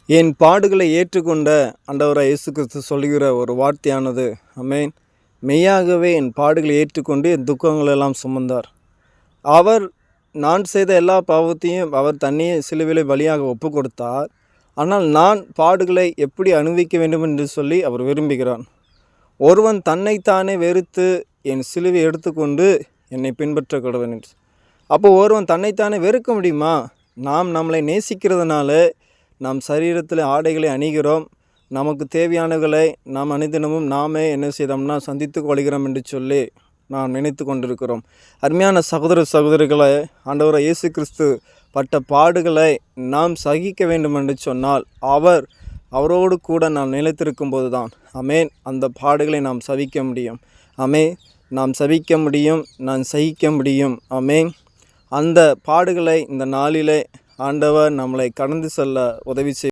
என் பாடுகளை ஏற்றுக்கொண்ட ஆண்டவராய் இயேசு கிறிஸ்து சொல்கிற ஒரு வார்த்தையானது, ஆமென். மெய்யாகவே என் பாடுகளை ஏற்றுக்கொண்டு என் துக்கங்களெல்லாம் சுமந்தார். அவர் நான் செய்த எல்லா பாவத்தையும் அவர் தன்னையே சிலுவையிலே பலியாக ஒப்பு கொடுத்தார். ஆனால் நான் பாடுகளை எப்படி அனுபவிக்க வேண்டும் என்று சொல்லி அவர் விரும்புகிறார். ஒருவன் தன்னைத்தானே வெறுத்து என் சிலுவை எடுத்துக்கொண்டு என்னை பின்பற்ற கடவன் என்று. அப்போ ஒருவன் தன்னைத்தானே வெறுக்க முடியுமா? நாம் நம்மளை நேசிக்கிறதுனால நாம் சரீரத்தில் ஆடைகளை அணிகிறோம். நமக்கு தேவையானவர்களை நாம் அனுதினமும் நாமே என்ன செய்தோம்னா சந்தித்து கொள்கிறோம் என்று சொல்லி நாம் நினைத்து கொண்டிருக்கிறோம். அருமையான சகோதர சகோதரிகளை, ஆண்டவராய் இயேசு கிறிஸ்து பட்ட பாடுகளை நாம் சகிக்க வேண்டும் என்று சொன்னால் அவரோடு கூட நாம் நிலைத்திருக்கும் போது தான் ஆமென் அந்த பாடுகளை நாம் சகிக்க முடியும். ஆமென். நாம் சகிக்க முடியும், நான் சகிக்க முடியும். ஆமென். அந்த பாடுகளை இந்த நாளிலே ஆண்டவர் நம்மளை கடந்து செல்ல உதவி